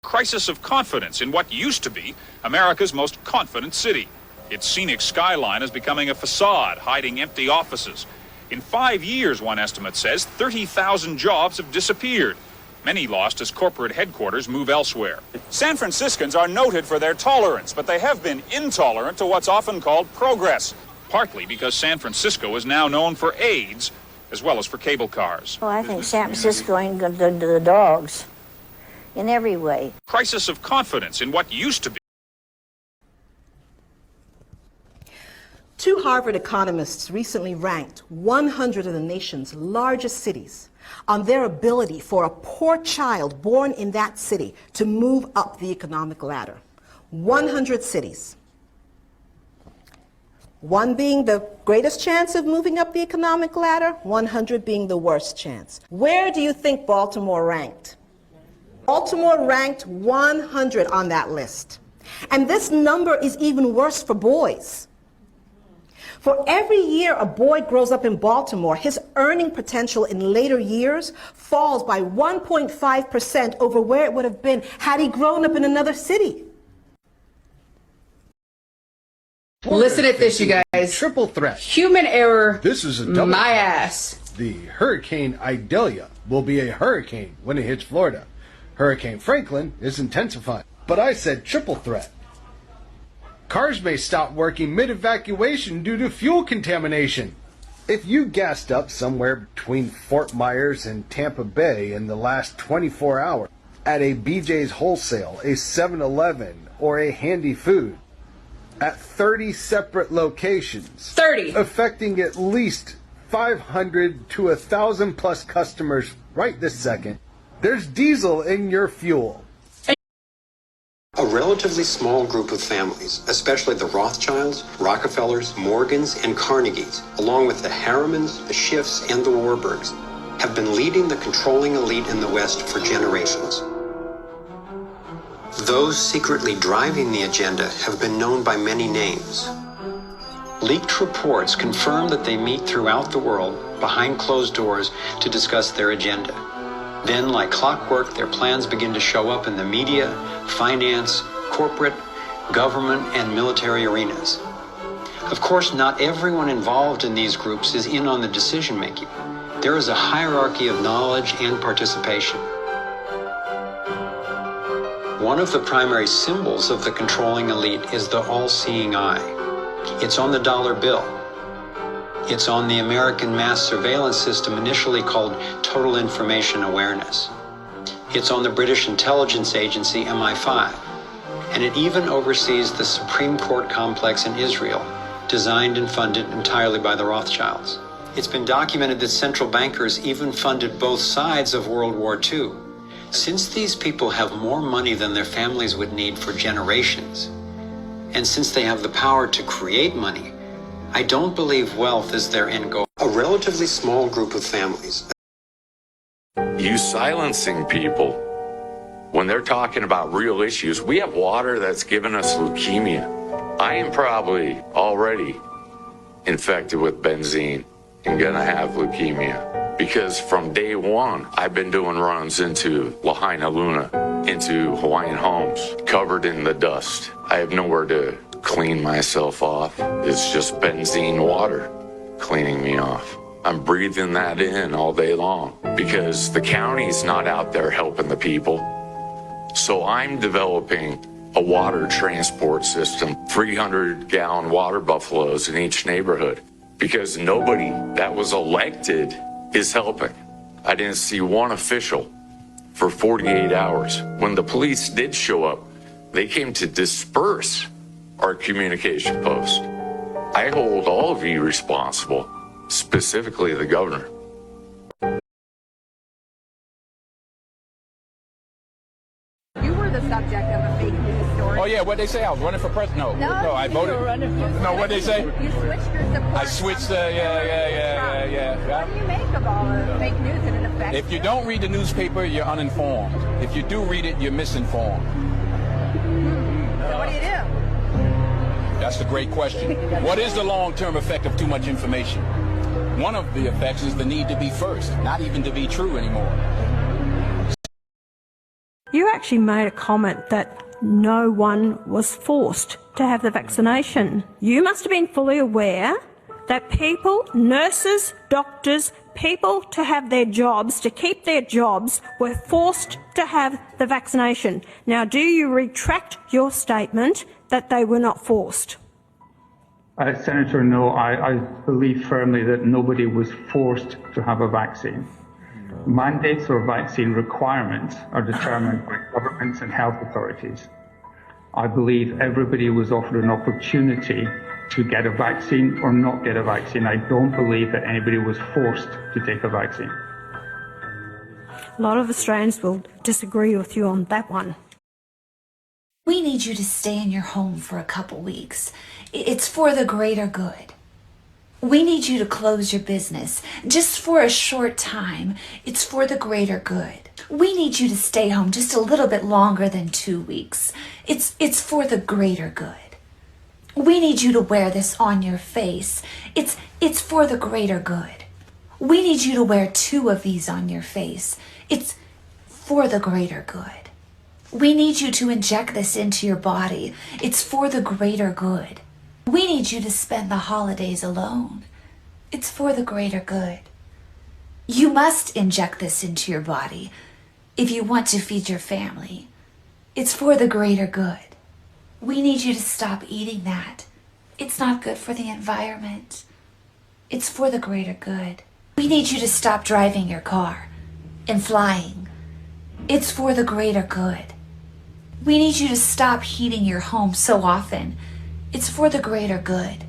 crisis of confidence in what used to be America's most confident city. Its scenic skyline is becoming a facade, hiding empty offices. In 5 years, one estimate says, 30,000 jobs have disappeared. Many lost as corporate headquarters move elsewhere. San Franciscans are noted for their tolerance, but they have been intolerant to what's often called progress, partly because San Francisco is now known for AIDS as well as for cable cars. Well, I think San Francisco ain't going to do the dogs in every way. Crisis of confidence in what used to be. Two Harvard economists recently ranked 100 of the nation's largest cities on their ability for a poor child born in that city to move up the economic ladder. 100 cities. One being the greatest chance of moving up the economic ladder, 100 being the worst chance. Where do you think Baltimore ranked? Baltimore ranked 100 on that list. And this number is even worse for boys. For every year a boy grows up in Baltimore, his earning potential in later years falls by 1.5% over where it would have been had he grown up in another city. Listen at this, you guys. Triple threat. Human error. This is a double my threat. ass. The Hurricane Idalia will be a hurricane when it hits Florida. Hurricane Franklin is intensifying. But I said triple threat. Cars may stop working mid-evacuation due to fuel contamination. If you gassed up somewhere between Fort Myers and Tampa Bay in the last 24 hours at a BJ's Wholesale, a 7-Eleven, or a Handy Food, at 30 separate locations, 30, affecting at least 500 to 1,000 plus customers right this second, there's diesel in your fuel. A relatively small group of families, especially the Rothschilds, Rockefellers, Morgans, and Carnegies, along with the Harrimans, the Schiffs, and the Warburgs, have been leading the controlling elite in the West for generations. Those secretly driving the agenda have been known by many names. Leaked reports confirm that they meet throughout the world, behind closed doors, to discuss their agenda. Then, like clockwork, their plans begin to show up in the media, finance, corporate, government, and military arenas. Of course, not everyone involved in these groups is in on the decision-making. There is a hierarchy of knowledge and participation. One of the primary symbols of the controlling elite is the all-seeing eye. It's on the dollar bill. It's on the American mass surveillance system initially called Total Information Awareness. It's on the British intelligence agency MI5. And it even oversees the Supreme Court complex in Israel, designed and funded entirely by the Rothschilds. It's been documented that central bankers even funded both sides of World War II. Since these people have more money than their families would need for generations, and since they have the power to create money, I don't believe wealth is their end goal. A relatively small group of families. You silencing people when they're talking about real issues. We have water that's given us leukemia. I am probably already infected with benzene and gonna have leukemia. Because from day one, I've been doing runs into Lahaina Luna, into Hawaiian Homes, covered in the dust. I have nowhere to clean myself off. It's just benzene water cleaning me off. I'm breathing that in all day long because the county's not out there helping the people. So I'm developing a water transport system, 300-gallon water buffaloes in each neighborhood, because nobody that was elected is helping. I didn't see one official for 48 hours. When the police did show up, they came to disperse our communication post. I hold all of you responsible, specifically the governor. You were the subject of a fake news story. Oh yeah, what'd they say? I was running for president. No, I voted. No, what'd they say? You switched your support. I switched. Yeah. What do you make of all the fake news and it affects If you don't read the newspaper, you're uninformed. If you do read it, you're misinformed. So what do you do? That's a great question. What is the long-term effect of too much information? One of the effects is the need to be first, not even to be true anymore. You actually made a comment that no one was forced to have the vaccination. You must have been fully aware that people, nurses, doctors, people to have their jobs, to keep their jobs, were forced to have the vaccination. Now, do you retract your statement that they were not forced? Senator, no, I believe firmly that nobody was forced to have a vaccine. Mandates or vaccine requirements are determined by governments and health authorities. I believe everybody was offered an opportunity to get a vaccine or not get a vaccine. I don't believe that anybody was forced to take a vaccine. A lot of Australians will disagree with you on that one. We need you to stay in your home for a couple weeks. It's for the greater good. We need you to close your business just for a short time. It's for the greater good. We need you to stay home just a little bit longer than 2 weeks. It's for the greater good. We need you to wear this on your face. It's for the greater good. We need you to wear 2 of these on your face. It's for the greater good. We need you to inject this into your body. It's for the greater good. We need you to spend the holidays alone. It's for the greater good. You must inject this into your body if you want to feed your family. It's for the greater good. We need you to stop eating that. It's not good for the environment. It's for the greater good. We need you to stop driving your car and flying. It's for the greater good. We need you to stop heating your home so often. It's for the greater good.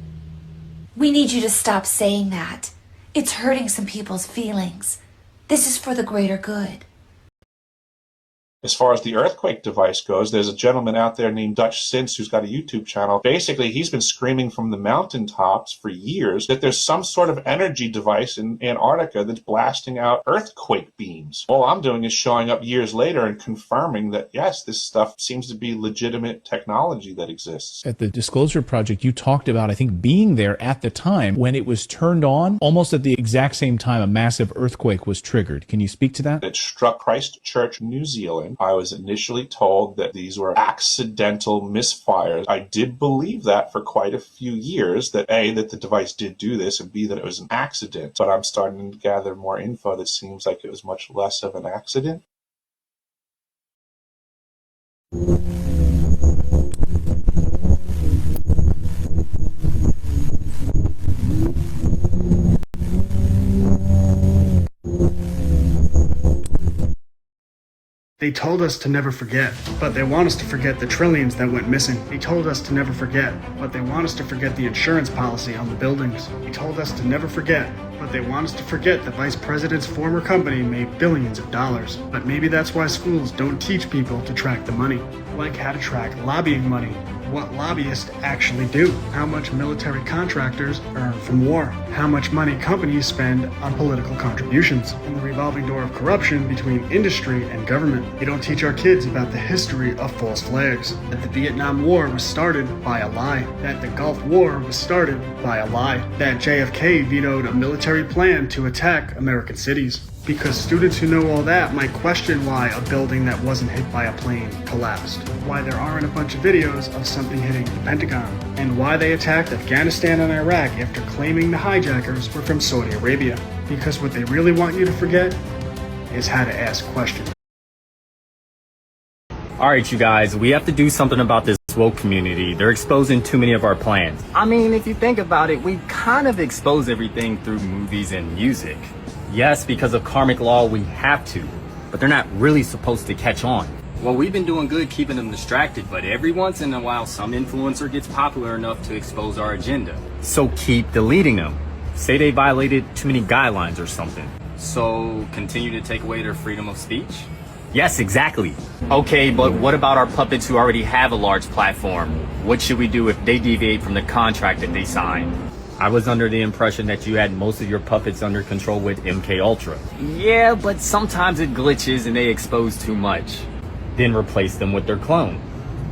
We need you to stop saying that. It's hurting some people's feelings. This is for the greater good. As far as the earthquake device goes, there's a gentleman out there named Dutch Sins who's got a YouTube channel. Basically, he's been screaming from the mountaintops for years that there's some sort of energy device in Antarctica that's blasting out earthquake beams. All I'm doing is showing up years later and confirming that, yes, this stuff seems to be legitimate technology that exists. At the Disclosure Project, you talked about, I think, being there at the time when it was turned on, almost at the exact same time a massive earthquake was triggered. Can you speak to that? It struck Christchurch, New Zealand. I was initially told that these were accidental misfires. I did believe that for quite a few years, that A, that the device did do this, and B, that it was an accident. But I'm starting to gather more info that seems like it was much less of an accident. They told us to never forget, but they want us to forget the trillions that went missing. They told us to never forget, but they want us to forget the insurance policy on the buildings. They told us to never forget, but they want us to forget the vice president's former company made billions of dollars. But maybe that's why schools don't teach people to track the money, like how to track lobbying money, what lobbyists actually do, how much military contractors earn from war, how much money companies spend on political contributions, and the revolving door of corruption between industry and government. We don't teach our kids about the history of false flags, that the Vietnam War was started by a lie, that the Gulf War was started by a lie, that JFK vetoed a military plan to attack American cities. Because students who know all that might question why a building that wasn't hit by a plane collapsed, why there aren't a bunch of videos of something hitting the Pentagon, and why they attacked Afghanistan and Iraq after claiming the hijackers were from Saudi Arabia. Because what they really want you to forget is how to ask questions. Alright, you guys, we have to do something about this woke community. They're exposing too many of our plans. I mean, if you think about it, we kind of expose everything through movies and music. Yes, because of karmic law, we have to, but they're not really supposed to catch on. Well, we've been doing good keeping them distracted, but every once in a while, some influencer gets popular enough to expose our agenda. So keep deleting them. Say they violated too many guidelines or something. So continue to take away their freedom of speech? Yes, exactly. Okay, but what about our puppets who already have a large platform? What should we do if they deviate from the contract that they signed? I was under the impression that you had most of your puppets under control with MK Ultra. Yeah, but sometimes it glitches and they expose too much. Then replace them with their clone.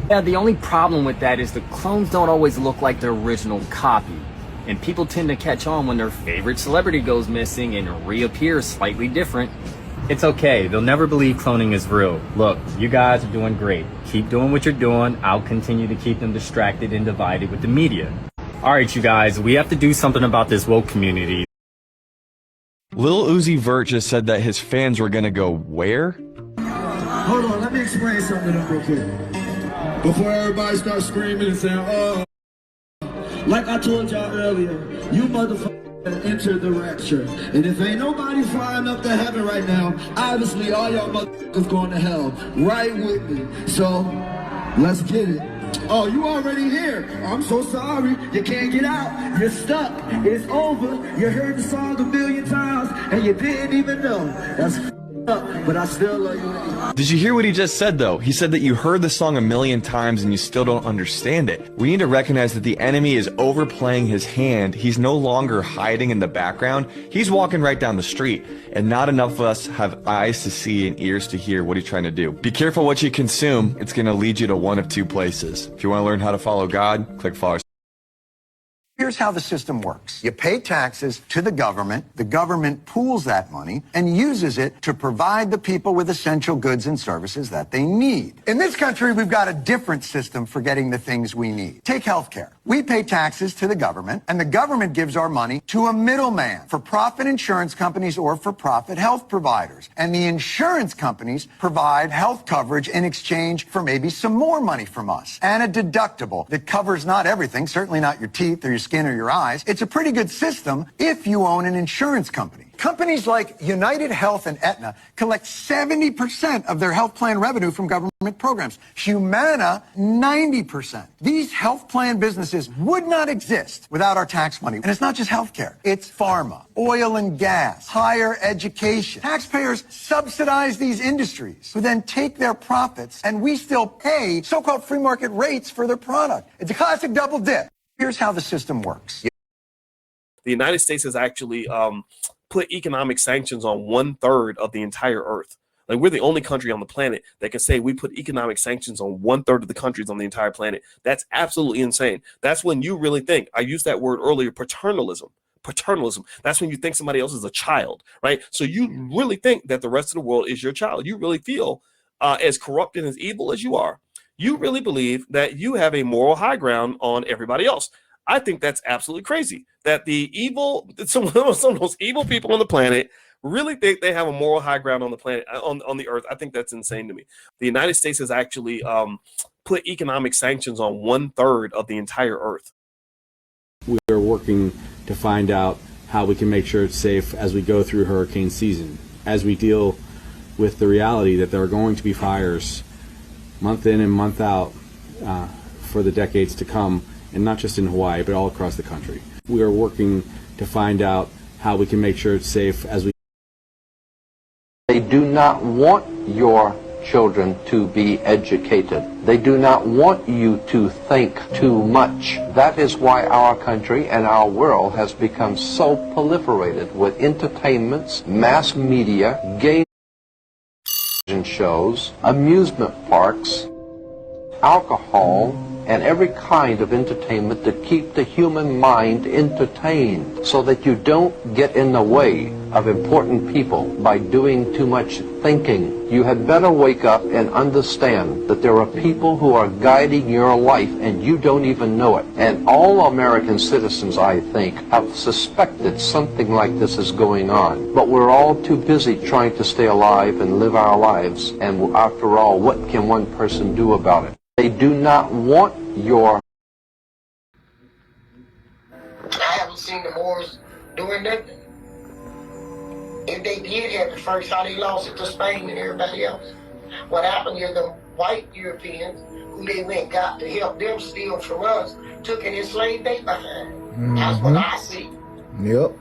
Yeah, the only problem with that is the clones don't always look like their original copy. And people tend to catch on when their favorite celebrity goes missing and reappears slightly different. It's okay. They'll never believe cloning is real. Look, you guys are doing great. Keep doing what you're doing. I'll continue to keep them distracted and divided with the media. All right, you guys, we have to do something about this woke community. Lil Uzi Vert just said that his fans were gonna go where? Hold on, let me explain something to them real quick. Before everybody starts screaming and saying, oh, like I told y'all earlier, you motherfuckers enter the rapture. And if ain't nobody flying up to heaven right now, obviously all y'all motherfuckers going to hell. Right with me. So, let's get it. Oh, you already here. I'm so sorry. You can't get out. You're stuck. It's over. You heard the song 1,000,000 times and you didn't even know. That's up, but I still love you. Did you hear what he just said though? He said that you heard the song 1,000,000 times and you still don't understand it. We need to recognize that the enemy is overplaying his hand. He's no longer hiding in the background. He's walking right down the street. And not enough of us have eyes to see and ears to hear what he's trying to do. Be careful what you consume. It's going to lead you to one of two places. If you want to learn how to follow God, click follow. Here's how the system works. You pay taxes to the government pools that money and uses it to provide the people with essential goods and services that they need. In this country, we've got a different system for getting the things we need. Take healthcare. We pay taxes to the government, and the government gives our money to a middleman, for-profit insurance companies or for-profit health providers. And the insurance companies provide health coverage in exchange for maybe some more money from us, and a deductible that covers not everything, certainly not your teeth or your skin or your eyes. It's a pretty good system if you own an insurance company. Companies like United Health and Aetna collect 70% of their health plan revenue from government programs. Humana, 90%. These health plan businesses would not exist without our tax money. And it's not just healthcare. It's pharma, oil and gas, higher education. Taxpayers subsidize these industries who then take their profits and we still pay so-called free market rates for their product. It's a classic double dip. Here's how the system works. The United States has actually put economic sanctions on 1/3 of the entire earth. Like, we're the only country on the planet that can say we put economic sanctions on 1/3 of the countries on the entire planet. That's absolutely insane. That's when you really think, I used that word earlier, paternalism. Paternalism. That's when you think somebody else is a child, right? So you really think that the rest of the world is your child. You really feel as corrupt and as evil as you are. You really believe that you have a moral high ground on everybody else. I think that's absolutely crazy. That the evil, some of the most evil people on the planet really think they have a moral high ground on the planet, on the earth. I think that's insane to me. The United States has actually put economic sanctions on 1/3 of the entire earth. We're working to find out how we can make sure it's safe as we go through hurricane season, as we deal with the reality that there are going to be fires month in and month out for the decades to come, and not just in Hawaii, but all across the country. We are working to find out how we can make sure it's safe as we... They do not want your children to be educated. They do not want you to think too much. That is why our country and our world has become so proliferated with entertainments, mass media, game shows, amusement parks, alcohol, and every kind of entertainment to keep the human mind entertained so that you don't get in the way of important people by doing too much thinking. You had better wake up and understand that there are people who are guiding your life and you don't even know it. And all American citizens, I think, have suspected something like this is going on. But we're all too busy trying to stay alive and live our lives. And after all, what can one person do about it? They do not want your... I haven't seen the Moors doing nothing. If they did have the first, how they lost it to Spain and everybody else. What happened is the white Europeans, who they went got to help them steal from us, took and enslaved they behind. That's what I see. Yep.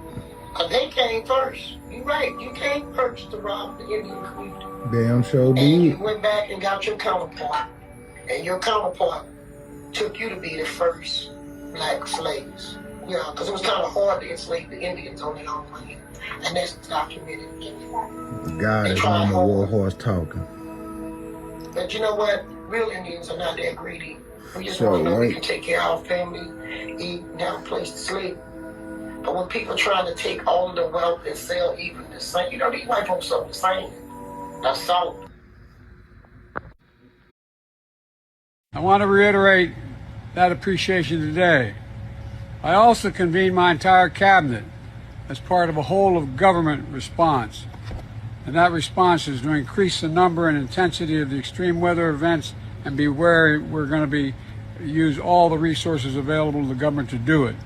Because they came first. You're right. You came first to rob the Indian Queen. Damn sure did. And you went back and got your counterpart. And your counterpart took you to be the first black slaves. You know, because it was kind of hard to enslave the Indians on their own land. And that's documented. The guy is on the war horse talking. But you know what? Real Indians are not that greedy. We just So, want to know we right. can take care of our family, eat, and have a place to sleep. But when people trying to take all of the wealth and sell even the same, you know, these white folks are the same. That's salt. I want to reiterate that appreciation today. I also convened my entire cabinet as part of a whole of government response. And that response is to increase the number and intensity of the extreme weather events and be wary we're going to use all the resources available to the government to do it.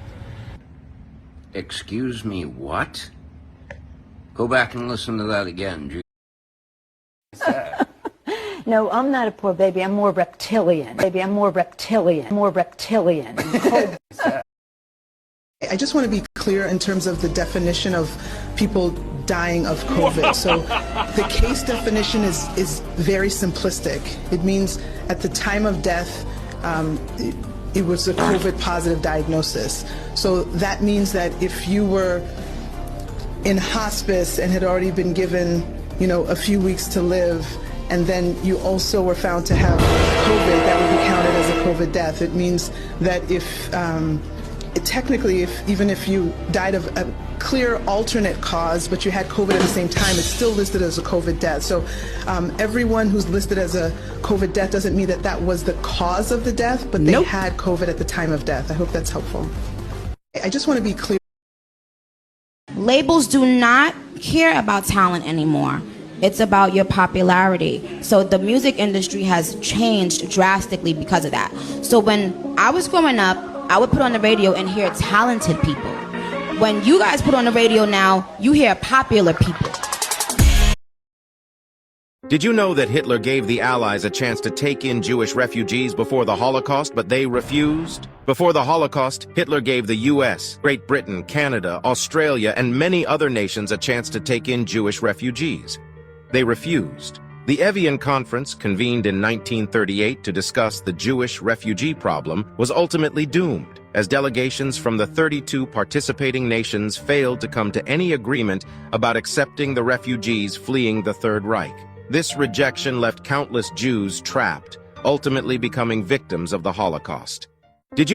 Excuse me, what? Go back and listen to that again. No, I'm not a poor baby. I'm more reptilian. Baby, I'm more reptilian. More reptilian. I just want to be clear in terms of the definition of people dying of COVID. So the case definition is very simplistic. It means at the time of death, it was a COVID positive diagnosis. So that means that if you were in hospice and had already been given, you know, a few weeks to live, and then you also were found to have COVID, that would be counted as a COVID death. It means that if technically, even if you died of a clear alternate cause, but you had COVID at the same time, it's still listed as a COVID death. So everyone who's listed as a COVID death doesn't mean that that was the cause of the death, but they had COVID at the time of death. I hope that's helpful. I just want to be clear. Labels do not care about talent anymore. It's about your popularity. So the music industry has changed drastically because of that. So when I was growing up, I would put on the radio and hear talented people. When you guys put on the radio now, you hear popular people. Did you know that Hitler gave the Allies a chance to take in Jewish refugees before the Holocaust, but they refused? Before the Holocaust, Hitler gave the US, Great Britain, Canada, Australia, and many other nations a chance to take in Jewish refugees. They refused. The Evian Conference, convened in 1938 to discuss the Jewish refugee problem, was ultimately doomed, as delegations from the 32 participating nations failed to come to any agreement about accepting the refugees fleeing the Third Reich. This rejection left countless Jews trapped, ultimately becoming victims of the Holocaust. Did you...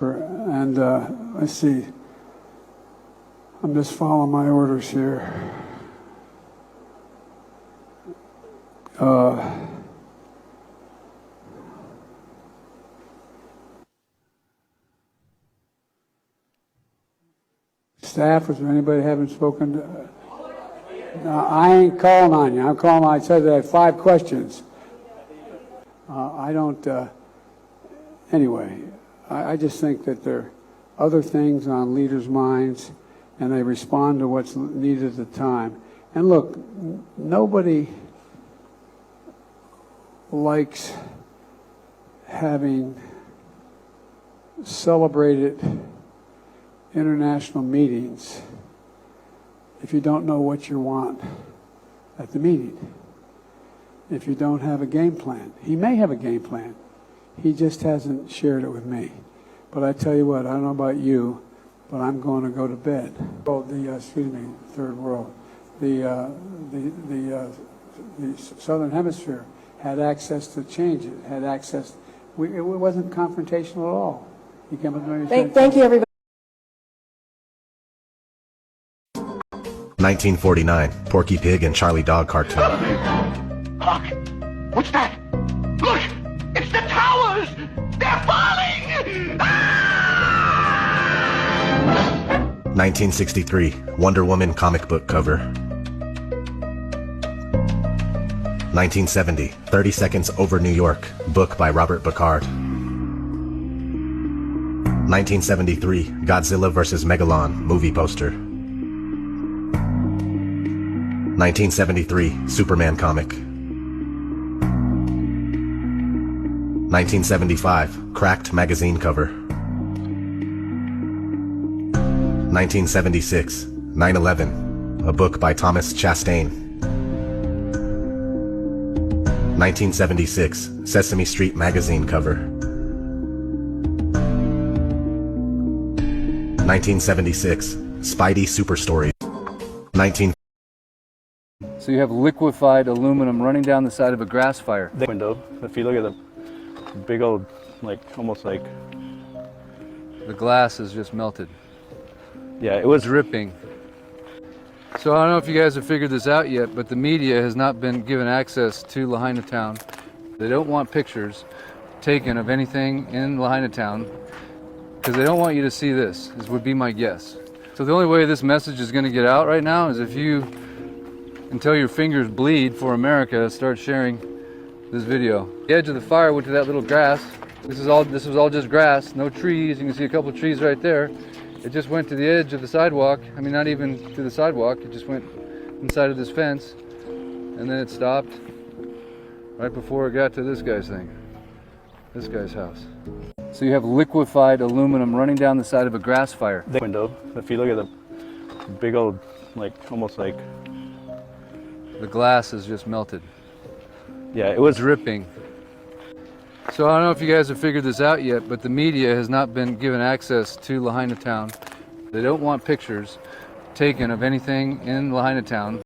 Let's see. I'm just following my orders here. Staff, was there anybody haven't spoken to? No, I ain't calling on you. I'm calling on, I said I had 5 questions. Anyway, I just think that there are other things on leaders' minds, and they respond to what's needed at the time. And look, nobody likes having celebrated international meetings if you don't know what you want at the meeting, if you don't have a game plan. He may have a game plan. He just hasn't shared it with me. But I tell you what, I don't know about you, but I'm going to go to bed. Oh, third world. The Southern Hemisphere had access to change it, had access. It wasn't confrontational at all. He came up with Thank you, everybody. 1949, Porky Pig and Charlie Dog cartoon. Hark! What's that? Look! It's the towers! They're falling! 1963, Wonder Woman comic book cover. 1970, 30 Seconds Over New York, book by Robert Bacard. 1973, Godzilla vs. Megalon, movie poster. 1973, Superman comic. 1975, Cracked magazine cover. 1976, 9/11, a book by Thomas Chastain. 1976, Sesame Street magazine cover. 1976, Spidey Super Stories. 19. So you have liquefied aluminum running down the side of a grass fire. The window, if you look at the big old, almost like... The glass is just melted. Yeah, it was dripping. So I don't know if you guys have figured this out yet, but the media has not been given access to Lahaina town. They don't want pictures taken of anything in Lahaina town because they don't want you to see this, would be my guess. So the only way this message is going to get out right now is if you, until your fingers bleed for America, start sharing this video. The edge of the fire went to that little grass. This was all just grass, no trees. You can see a couple trees right there. It just went to the edge of the sidewalk. I mean, not even to the sidewalk. It just went inside of this fence, and then it stopped right before it got to this guy's thing, this guy's house. So you have liquefied aluminum running down the side of a grass fire. The window, if you look at the big old, like, almost like... The glass is just melted. Yeah, it was dripping. So I don't know if you guys have figured this out yet, but the media has not been given access to Lahaina town. They don't want pictures taken of anything in Lahaina town.